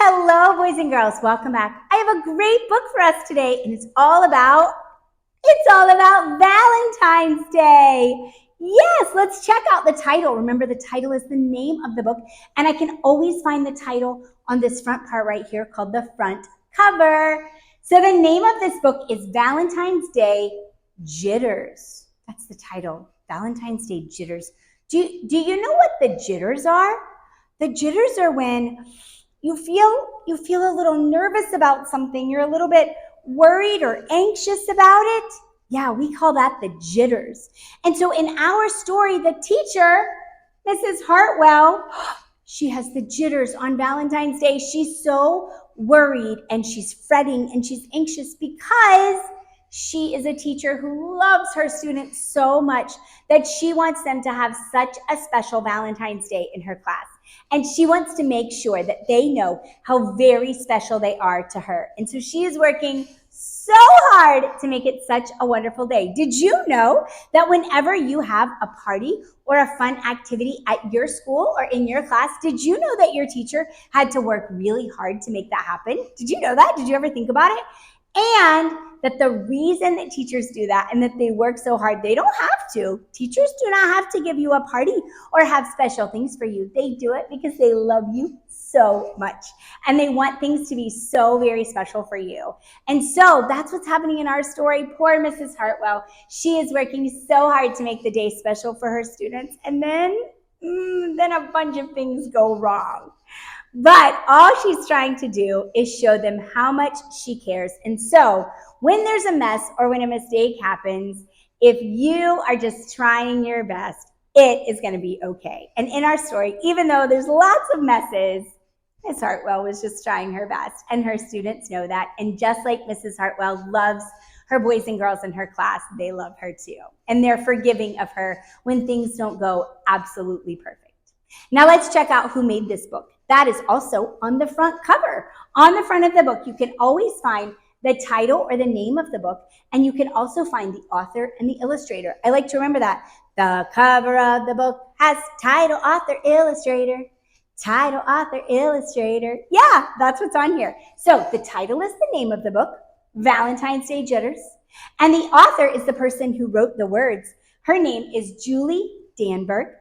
Hello, boys and girls. Welcome back. I have a great book for us today, and it's all about Valentine's Day. Yes, let's check out the title. Remember, the title is the name of the book, and I can always find the title on this front part right here called the front cover. So the name of this book is Valentine's Day Jitters. That's the title, Valentine's Day Jitters. Do you know what the jitters are? The jitters are when you feel a little nervous about something. You're a little bit worried or anxious about it. Yeah, we call that the jitters. And so in our story, the teacher, Mrs. Hartwell, she has the jitters on Valentine's Day. She's so worried and she's fretting and she's anxious because she is a teacher who loves her students so much that she wants them to have such a special Valentine's Day in her class. And she wants to make sure that they know how very special they are to her. And so she is working so hard to make it such a wonderful day. Did you know that whenever you have a party or a fun activity at your school or in your class, did you know that your teacher had to work really hard to make that happen? Did you know that? Did you ever think about it? And that the reason that teachers do that and that they work so hard, they don't have to. Teachers do not have to give you a party or have special things for you. They do it because they love you so much and they want things to be so very special for you. And so that's what's happening in our story. Poor Mrs. Hartwell. She is working so hard to make the day special for her students, and then a bunch of things go wrong. But all she's trying to do is show them how much she cares. And so when there's a mess or when a mistake happens, if you are just trying your best, it is going to be okay. And in our story, even though there's lots of messes, Miss Hartwell was just trying her best, and her students know that. And just like Mrs. Hartwell loves her boys and girls in her class, they love her too. And they're forgiving of her when things don't go absolutely perfect. Now let's check out who made this book. That is also on the front cover. On the front of the book, you can always find the title or the name of the book, and you can also find the author and the illustrator. I like to remember that. The cover of the book has title, author, illustrator. Title, author, illustrator. Yeah, that's what's on here. So the title is the name of the book, Valentine's Day Jitters, and the author is the person who wrote the words. Her name is Julie Danneberg.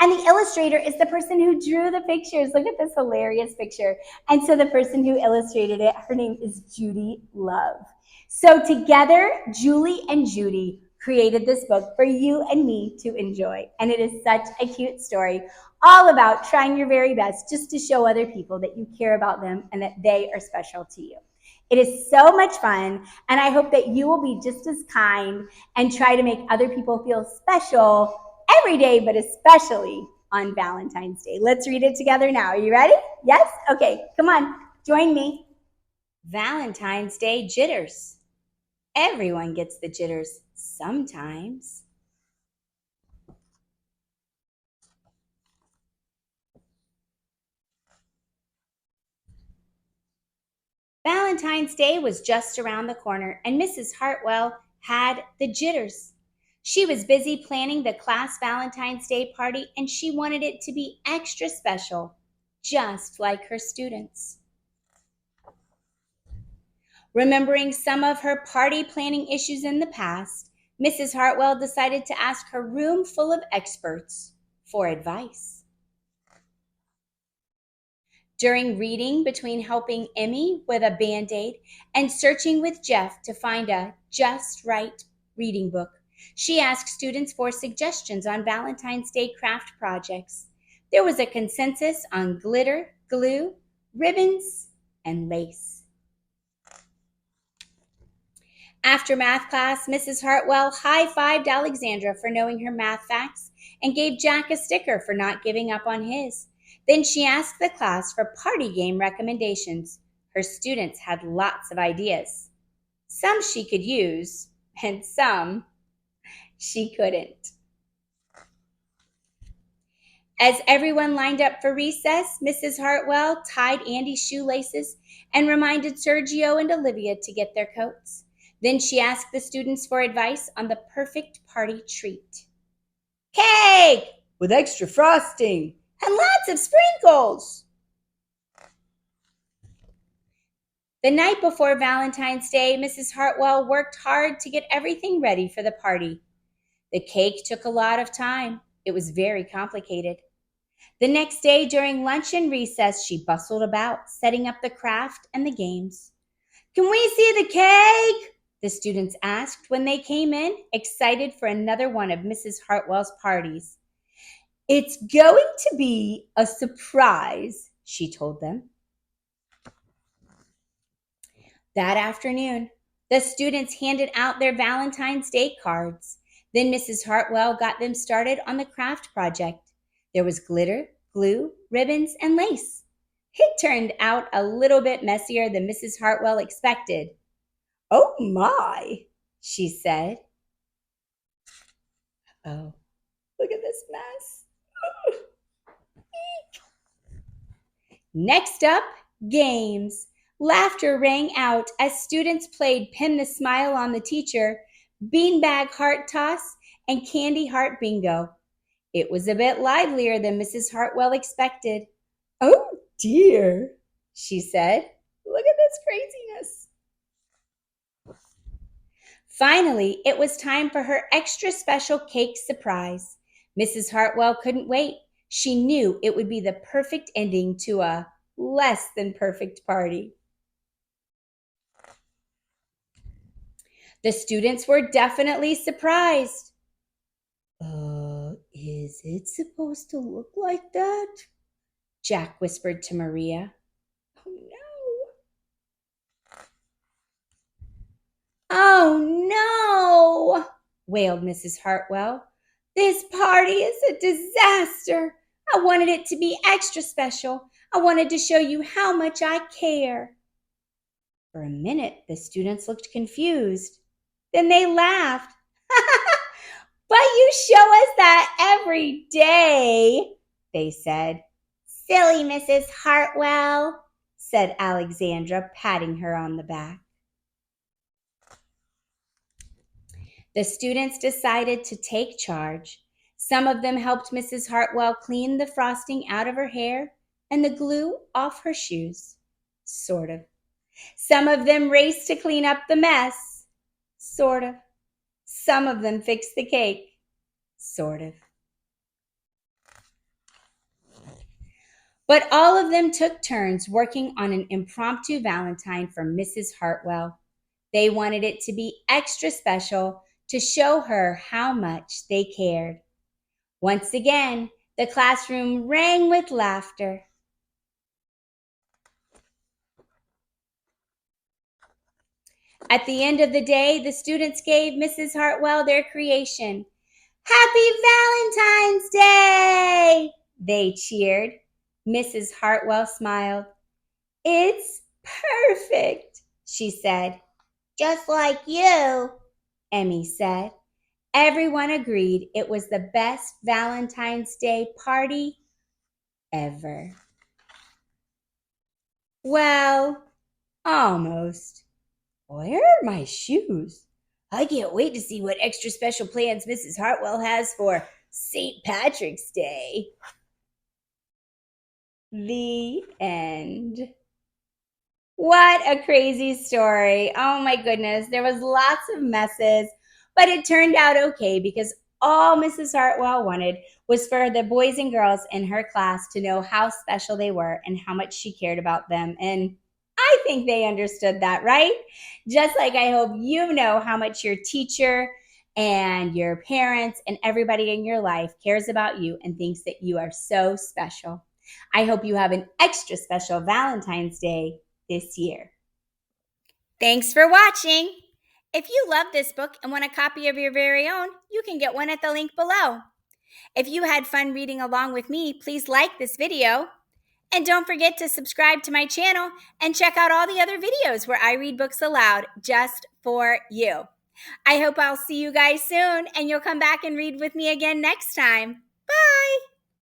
And the illustrator is the person who drew the pictures. Look at this hilarious picture. And so the person who illustrated it, her name is Judy Love. So together, Julie and Judy created this book for you and me to enjoy. And it is such a cute story, all about trying your very best just to show other people that you care about them and that they are special to you. It is so much fun, and I hope that you will be just as kind and try to make other people feel special every day, but especially on Valentine's Day. Let's read it together now. Are you ready? Yes? Okay, come on, join me. Valentine's Day Jitters. Everyone gets the jitters sometimes. Valentine's Day was just around the corner, and Mrs. Hartwell had the jitters. She was busy planning the class Valentine's Day party, and she wanted it to be extra special, just like her students. Remembering some of her party planning issues in the past, Mrs. Hartwell decided to ask her room full of experts for advice. During reading between helping Emmy with a Band-Aid and searching with Jeff to find a just right reading book, she asked students for suggestions on Valentine's Day craft projects. There was a consensus on glitter, glue, ribbons, and lace. After math class, Mrs. Hartwell high-fived Alexandra for knowing her math facts and gave Jack a sticker for not giving up on his. Then she asked the class for party game recommendations. Her students had lots of ideas. Some she could use, and some she couldn't. As everyone lined up for recess, Mrs. Hartwell tied Andy's shoelaces and reminded Sergio and Olivia to get their coats. Then she asked the students for advice on the perfect party treat. Cake with extra frosting and lots of sprinkles. The night before Valentine's Day, Mrs. Hartwell worked hard to get everything ready for the party. The cake took a lot of time. It was very complicated. The next day, during lunch and recess, she bustled about, setting up the craft and the games. "Can we see the cake?" the students asked when they came in, excited for another one of Mrs. Hartwell's parties. "It's going to be a surprise," she told them. That afternoon, the students handed out their Valentine's Day cards. Then Mrs. Hartwell got them started on the craft project. There was glitter, glue, ribbons, and lace. It turned out a little bit messier than Mrs. Hartwell expected. "Oh my," she said. "Oh, look at this mess." Next up, games. Laughter rang out as students played Pin the Smile on the Teacher, Beanbag Heart Toss, and Candy Heart Bingo. It was a bit livelier than Mrs. Hartwell expected. "Oh dear," she said. "Look at this craziness." Finally, it was time for her extra special cake surprise. Mrs. Hartwell couldn't wait. She knew it would be the perfect ending to a less than perfect party. The students were definitely surprised. Is it supposed to look like that?" Jack whispered to Maria. "Oh no. Oh no," wailed Mrs. Hartwell. "This party is a disaster. I wanted it to be extra special. I wanted to show you how much I care." For a minute, the students looked confused. Then they laughed. "But you show us that every day," they said. "Silly Mrs. Hartwell," said Alexandra, patting her on the back. The students decided to take charge. Some of them helped Mrs. Hartwell clean the frosting out of her hair and the glue off her shoes. Sort of. Some of them raced to clean up the mess. Sort of. Some of them fixed the cake. Sort of. But all of them took turns working on an impromptu Valentine for Mrs. Hartwell. They wanted it to be extra special to show her how much they cared. Once again, the classroom rang with laughter. At the end of the day, the students gave Mrs. Hartwell their creation. "Happy Valentine's Day!" they cheered. Mrs. Hartwell smiled. "It's perfect," she said. "Just like you," Emmy said. Everyone agreed it was the best Valentine's Day party ever. Well, almost. Where are my shoes? I can't wait to see what extra special plans Mrs. Hartwell has for St. Patrick's Day. The end. What a crazy story. Oh my goodness. There was lots of messes, but it turned out okay because all Mrs. Hartwell wanted was for the boys and girls in her class to know how special they were and how much she cared about them. And I think they understood that, right? Just like I hope you know how much your teacher and your parents and everybody in your life cares about you and thinks that you are so special. I hope you have an extra special Valentine's Day this year. Thanks for watching. If you love this book and want a copy of your very own, you can get one at the link below. If you had fun reading along with me, please like this video. And don't forget to subscribe to my channel and check out all the other videos where I read books aloud just for you. I hope I'll see you guys soon and you'll come back and read with me again next time. Bye!